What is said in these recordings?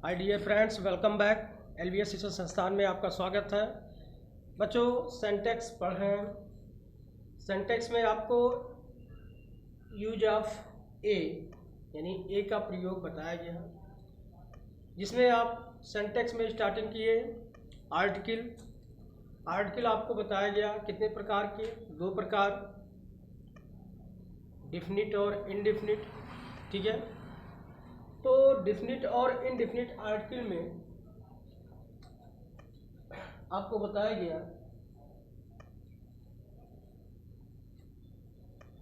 हाय dear friends, welcome back. LVS शिक्षण संस्थान में आपका स्वागत है। बच्चों, सेंटेक्स पढ़ें। सेंटेक्स में आपको यूज ऑफ ए यानी ए का प्रयोग बताया गया, जिसमें आप सेंटेक्स में स्टार्टिंग किए आर्टिकल। आर्टिकल आपको बताया गया कितने प्रकार के, दो प्रकार, डिफिनिट और इनडिफिनिट। ठीक है, तो डिफिनिट और इनडिफिनिट आर्टिकल में आपको बताया गया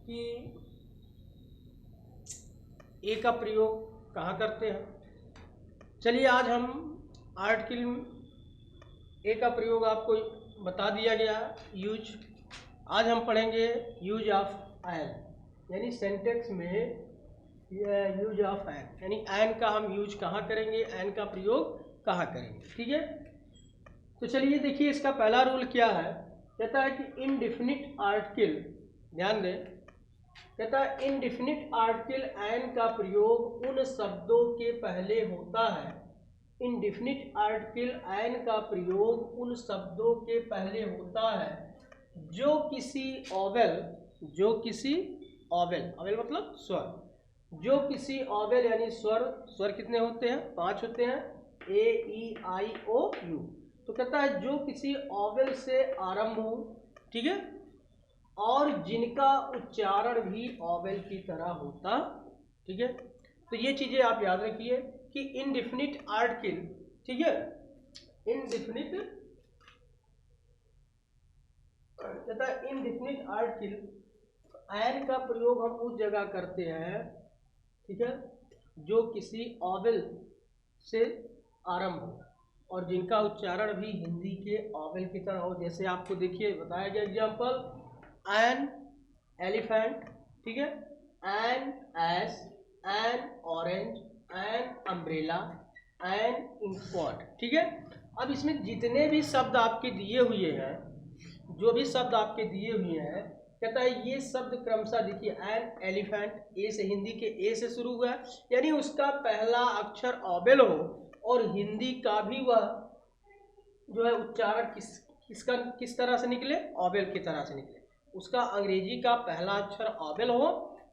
कि ए का प्रयोग कहाँ करते हैं। चलिए, आज हम आर्टिकल ए का प्रयोग आपको बता दिया गया यूज। आज हम पढ़ेंगे यूज ऑफ एन, यानी सेंटेक्स में यूज ऑफ एन, यानी एन का हम यूज कहाँ करेंगे, एन का प्रयोग कहाँ करेंगे। ठीक है, तो चलिए देखिए, इसका पहला रूल क्या है। कहता है कि इनडिफिनिट आर्टिकल, ध्यान दें, कहता है इनडिफिनिट आर्टिकल एन का प्रयोग उन शब्दों के पहले होता है। इनडिफिनिट आर्टिकल एन का प्रयोग उन शब्दों के पहले होता है जो किसी ऑवेल, ऑवेल मतलब स्वर, जो किसी ऑवेल यानी स्वर कितने होते हैं, 5 होते हैं, ए ई आई ओ यू। तो कहता है जो किसी ऑवेल से आरंभ हो, ठीक है, और जिनका उच्चारण भी ऑवेल की तरह होता। ठीक है, तो ये चीजें आप याद रखिए कि इनडिफिनिट आर्टिकल, ठीक है, इनडिफिनिट, कहता है इनडिफिनिट आर्टिकल एन का प्रयोग हम उस जगह करते हैं, ठीक है, जो किसी ऑवेल से आरंभ हो और जिनका उच्चारण भी हिंदी के ऑवेल की तरह हो। जैसे आपको देखिए बताया गया एग्जाम्पल, एन एलिफेंट, ठीक है, an S, an orange, an umbrella, an inkpot. ठीक है, अब इसमें जितने भी शब्द आपके दिए हुए हैं, जो भी शब्द आपके दिए हुए हैं, कहता है ये शब्द क्रमशः देखिए, एन एलिफेंट ए से, हिंदी के ए से शुरू हुआ है, यानी उसका पहला अक्षर ऑवेल हो और हिंदी का भी वह जो है उच्चारण किस तरह से निकले, ऑवेल की तरह से निकले। उसका अंग्रेजी का पहला अक्षर ऑवेल हो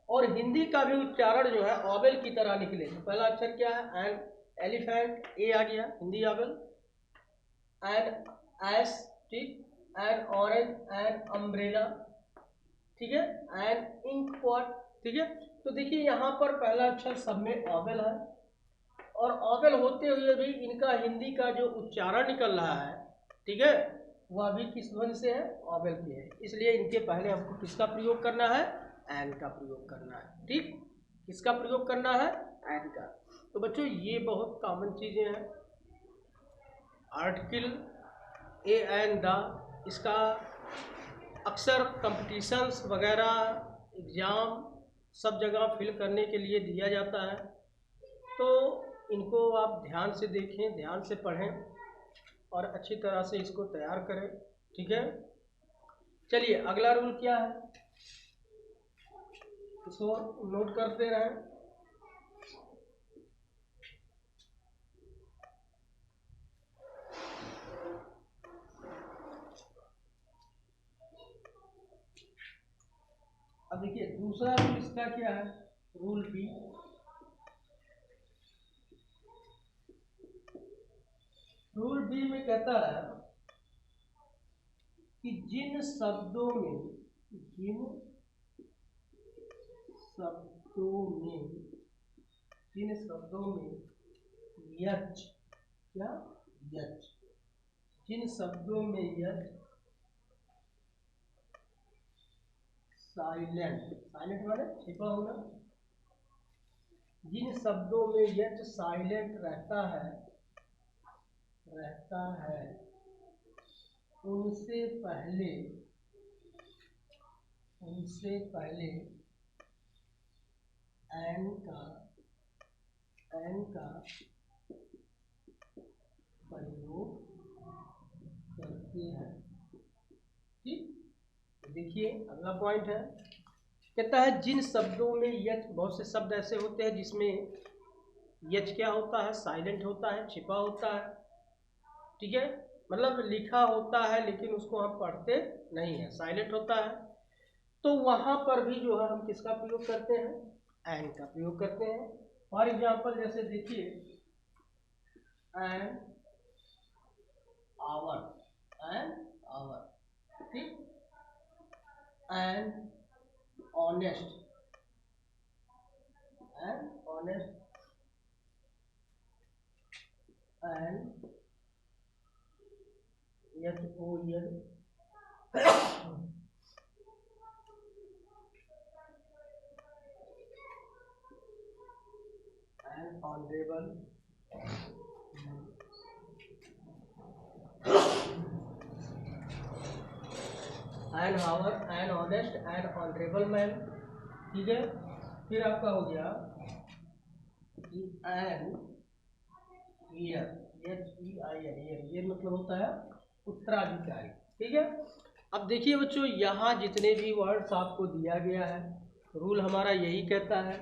और हिंदी का भी उच्चारण जो है ऑवेल की तरह निकले। तो पहला अक्षर क्या है, एन एलिफेंट, ए आ गया हिंदी ऑवेल, एन एस, ठीक, एन ऑरेंज, एन अम्ब्रेला, ठीक है, एन इंक पॉट। ठीक है, तो देखिए यहाँ पर पहला अक्षर सब में ऑवेल है और ऑवेल होते हुए भी इनका हिंदी का जो उच्चारण निकल रहा है, ठीक है, वह भी किस ध्वनि से है, ऑवेल की है। इसलिए इनके पहले हमको किसका प्रयोग करना है, एन का प्रयोग करना है। ठीक, किसका प्रयोग करना है, एन का। तो बच्चों, ये बहुत कॉमन चीजें हैं। आर्टिकल ए एन द, इसका अक्सर कंपटीशंस वगैरह, एग्जाम, सब जगह फिल करने के लिए दिया जाता है। तो इनको आप ध्यान से देखें, ध्यान से पढ़ें और अच्छी तरह से इसको तैयार करें। ठीक है, चलिए अगला रूल क्या है, इसको नोट करते रहें। अब देखिए दूसरा रूल इसका क्या है, रूल बी। रूल बी में कहता है कि जिन शब्दों में यच, क्या, यच, जिन शब्दों में यच साइलेंट माने छिपा होना, जिन शब्दों में यच साइलेंट रहता है उनसे पहले एन का प्रयोग करते हैं। ठीक, देखिए अगला पॉइंट है, कहता है जिन शब्दों में यच, बहुत से शब्द ऐसे होते हैं जिसमें यच क्या होता है, साइलेंट होता है, छिपा होता है, ठीक है, मतलब लिखा होता है लेकिन उसको हम पढ़ते नहीं है, साइलेंट होता है। तो वहां पर भी जो है हम किसका प्रयोग करते हैं, एंड का प्रयोग करते हैं। फॉर एग्जाम्पल जैसे देखिए एंड आवर, एंड आवर, ठीक, and honest, and honest, and H O L, and honourable, and hour, and honest, and honourable man, ठीक है। फिर आपका हो गया and year, H E I year, ये मतलब होता है उत्तराधिकारी, ठीक है। अब देखिए बच्चों, यहाँ जितने भी वर्ड्स आपको दिया गया है, रूल हमारा यही कहता है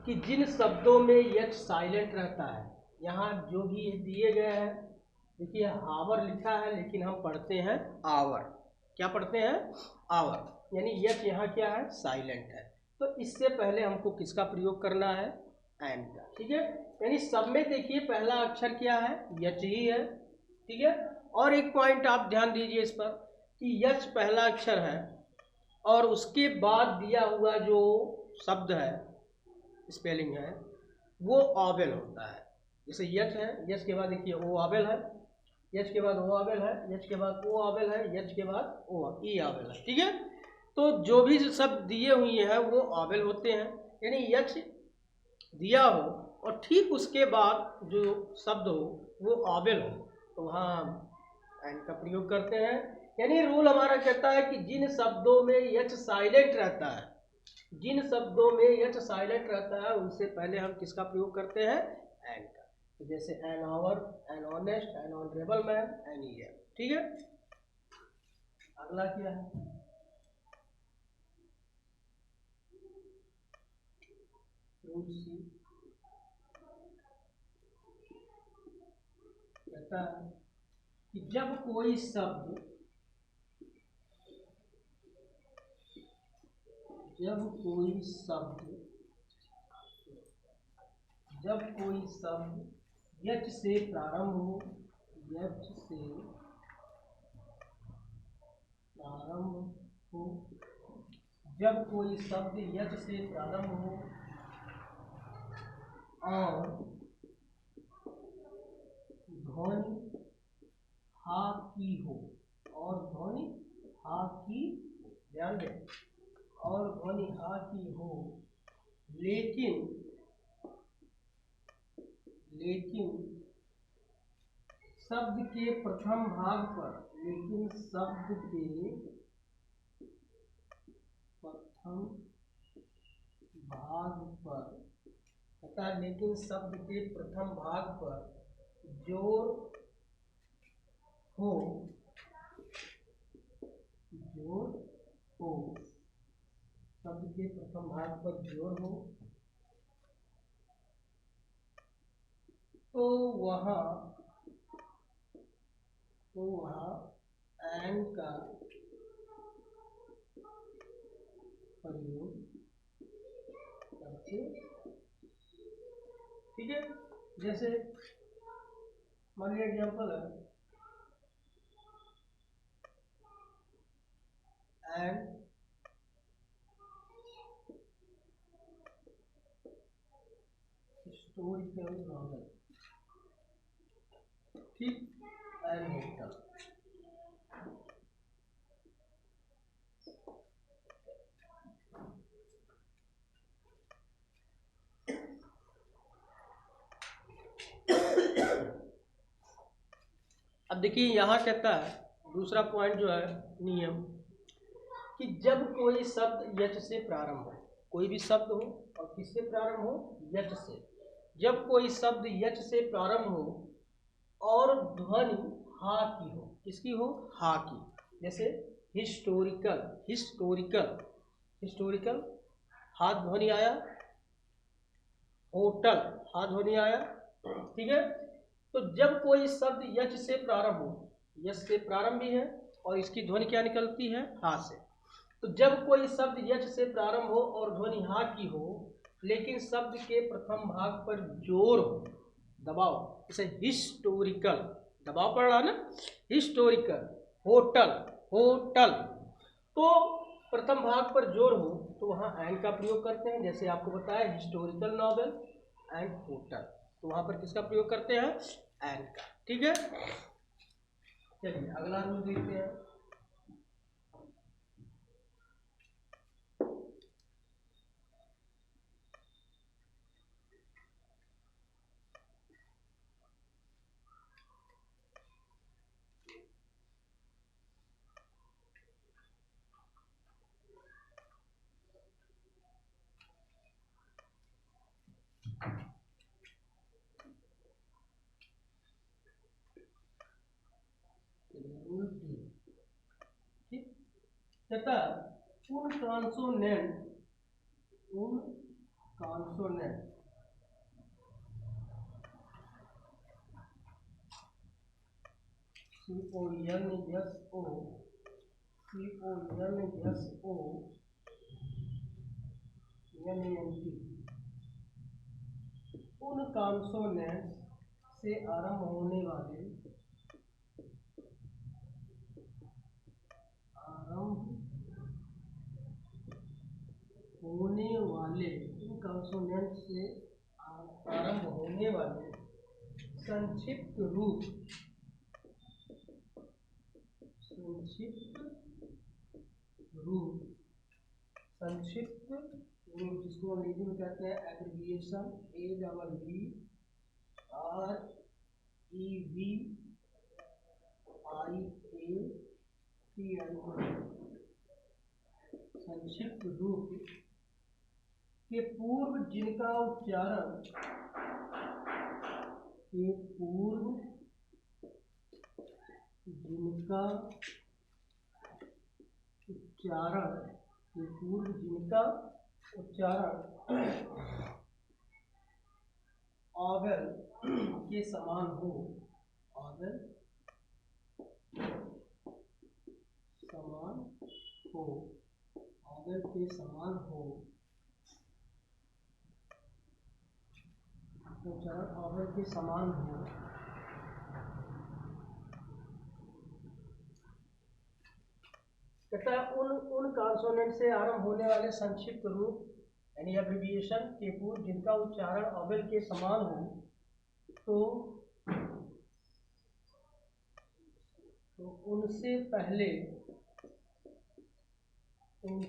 कि जिन शब्दों में यच साइलेंट रहता है, यहाँ जो भी दिए गए हैं, देखिए हावर लिखा है लेकिन हम पढ़ते हैं आवर, क्या पढ़ते हैं, आवर, यानी यच यहाँ क्या है, साइलेंट है। तो इससे पहले हमको किसका प्रयोग करना है, एंड का, ठीक है। यानी सब में देखिए पहला अक्षर क्या है, यच ही है, ठीक है। और एक पॉइंट आप ध्यान दीजिए इस पर कि यच पहला अक्षर है और उसके बाद दिया हुआ जो शब्द है, स्पेलिंग है, वो ऑवेल होता है। जैसे यच है, यच के बाद देखिए ओ ऑवेल है, यच के बाद ओ ऑवेल है, यच के बाद ओ ऑवेल है, यच के बाद ओ ई ऑवेल है, ठीक है। तो जो भी शब्द दिए हुए हैं वो ऑवेल होते हैं, यानी यच दिया हो और ठीक उसके बाद जो शब्द हो वो ऑवेल हो, तो वहाँ हम एंड का प्रयोग करते हैं। यानी रूल हमारा कहता है कि जिन शब्दों में यच साइलेंट रहता है, जिन शब्दों में यच साइलेंट रहता है उनसे पहले हम किसका प्रयोग करते हैं, एंड का। तो जैसे an hour, an honest, an honourable man, an year, ठीक है। अगला क्या है, रूल सी कहता है कि जब कोई शब्द, जब कोई शब्द, जब कोई शब्द यच से प्रारंभ हो, यच से प्रारंभ हो, जब कोई शब्द यच से प्रारंभ हो और ध्वनि हा की हो, और ध्वनि हा की, ध्यान दें, और ध्वनि हा की हो, लेकिन शब्द के प्रथम भाग पर, लेकिन शब्द के प्रथम भाग पर, पता, लेकिन शब्द के प्रथम भाग पर जोर हो, जोर हो, शब्द के प्रथम भाग पर जोर हो, तो वहाँ एंड का प्रयोग करते, ठीक है। जैसे मान लिया एग्जाम्पल है एंड हिस्टोरिकल नॉवल, ठीक, एंड होता। अब देखिए यहाँ कहता है दूसरा पॉइंट जो है नियम, कि जब कोई शब्द यच से प्रारंभ हो, कोई भी शब्द हो और किससे प्रारंभ हो, यच से, जब कोई शब्द यच से प्रारंभ हो और ध्वनि हा की हो, किसकी हो, हा की, जैसे हिस्टोरिकल, हिस्टोरिकल, हिस्टोरिकल, हा ध्वनि आया, होटल, हा ध्वनि आया, ठीक है। तो जब कोई शब्द यच से प्रारंभ हो, यच से प्रारंभ भी है और इसकी ध्वनि क्या निकलती है, हा से। तो जब कोई शब्द यच से प्रारंभ हो और ध्वनि हा की हो, लेकिन शब्द के प्रथम भाग पर जोर हो, दबाव, जैसे हिस्टोरिकल, दबाव पड़ रहा ना, हिस्टोरिकल, होटल, होटल, तो प्रथम भाग पर जोर हो तो वहाँ एंड का प्रयोग करते हैं। जैसे आपको बताया हिस्टोरिकल नॉवेल एंड होटल, तो वहाँ पर किसका प्रयोग करते हैं, एंड का, ठीक है। चलिए अगला रूल देखते हैं। ठीक, तथा उन कॉन्सोनेंट उन कॉन्सोनेंट से आरंभ होने वाले इन कॉन्सोनेंट से आरंभ होने वाले संक्षिप्त रूप जिसको अंग्रेजी में कहते हैं एब्रिविएशन, संक्षिप्त रूप के पूर्व जिनका उच्चारण ऑवेल के समान हो, ऑवेल के समान हो, उच्चारण ऑवेल के समान हो, कहता है उन कॉन्सोनेंट से आरंभ होने वाले संक्षिप्त रूप यानी एब्रिविएशन के पूर्व जिनका उच्चारण ऑवेल के समान हो, तो उनसे पहले एंड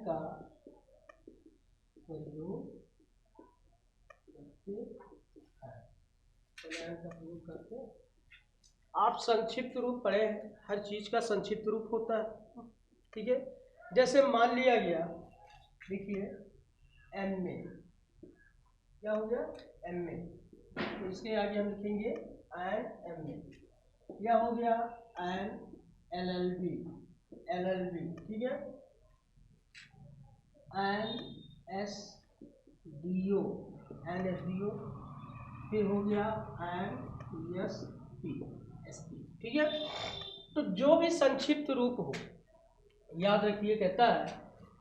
का प्रयोग करते हैं। आप संक्षिप्त रूप पढ़े, हर चीज का संक्षिप्त रूप होता है, ठीक है। जैसे मान लिया गया, देखिए MA, क्या हो गया, MA, तो इसके आगे हम लिखेंगे एंड MA, क्या हो गया, एंड LLB, ठीक है, एंड SDO, फिर हो गया एंड SP, ठीक है। तो जो भी संक्षिप्त रूप हो, याद रखिए, कहता है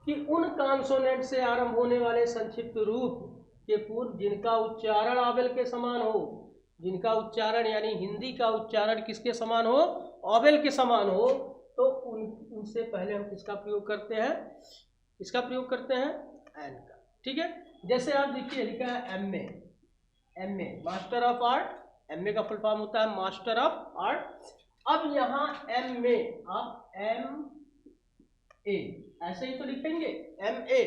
कि उन कॉन्सोनेंट से आरंभ होने वाले संक्षिप्त रूप के पूर्व जिनका उच्चारण ऑवेल के समान हो, जिनका उच्चारण यानी हिंदी का उच्चारण किसके समान हो, ऑवेल के समान हो, तो उनसे पहले हम किसका प्रयोग करते हैं, एंड का, ठीक है। जैसे आप देखिए लिखा है MA, master of art, MA का फुल फॉर्म होता है मास्टर ऑफ आर्ट। अब यहाँ MA आप MA ऐसे ही तो लिखेंगे, MA।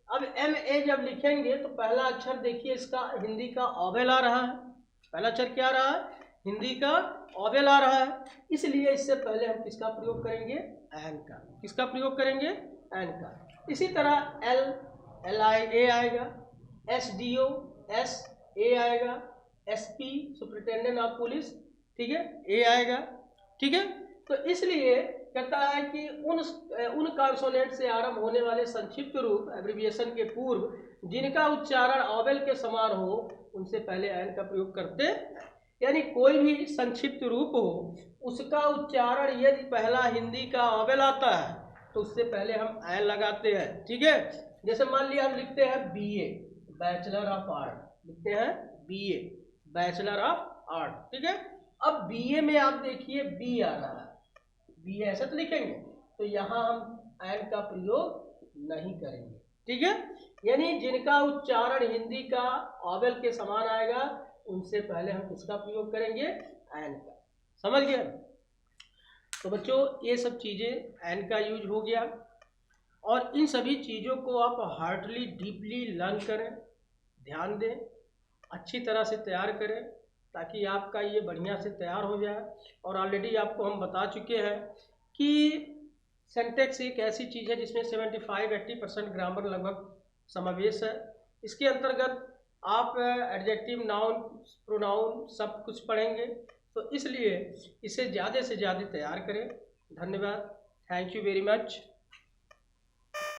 अब MA जब लिखेंगे तो पहला अक्षर देखिए इसका हिंदी का ऑवेल आ रहा है, पहला अक्षर क्या आ रहा है, हिंदी का ऑवेल आ रहा है, इसलिए इससे पहले हम किसका प्रयोग करेंगे, एंड का, किसका प्रयोग करेंगे, एंड का। इसी तरह LIA आएगा, SDO SA आएगा, SP सुपरिटेंडेंट ऑफ पुलिस, ठीक है, A आएगा, ठीक है। तो इसलिए कहता है कि उन कॉन्सोनेंट से आरंभ होने वाले संक्षिप्त रूप एब्रिविएशन के पूर्व जिनका उच्चारण ऑवेल के समान हो उनसे पहले एन का प्रयोग करते हैं। यानी कोई भी संक्षिप्त रूप हो उसका उच्चारण यदि पहला हिंदी का ऑवेल आता है तो उससे पहले हम एन लगाते हैं। ठीक है, जैसे मान लिया हम लिखते हैं बीए बैचलर ऑफ आर्ट, लिखते हैं बीए बैचलर ऑफ आर्ट। ठीक है, अब बीए में आप देखिए बी आ रहा है, बी ऐसा तो लिखेंगे, तो यहाँ हम एन का प्रयोग नहीं करेंगे। ठीक है, यानी जिनका उच्चारण हिंदी का ऑवेल के समान आएगा उनसे पहले हम किसका प्रयोग करेंगे, एन का। समझ गया? तो बच्चों ये सब चीजें एन का यूज हो गया, और इन सभी चीजों को आप हार्डली डीपली लर्न करें, ध्यान दें, अच्छी तरह से तैयार करें ताकि आपका ये बढ़िया से तैयार हो जाए। और ऑलरेडी आपको हम बता चुके हैं कि सिंटैक्स एक ऐसी चीज़ है जिसमें 75-80% ग्रामर लगभग समावेश है। इसके अंतर्गत आप एडजेक्टिव, नाउन, प्रोनाउन सब कुछ पढ़ेंगे, तो इसलिए इसे ज़्यादा से ज़्यादा तैयार करें। धन्यवाद, थैंक यू वेरी मच।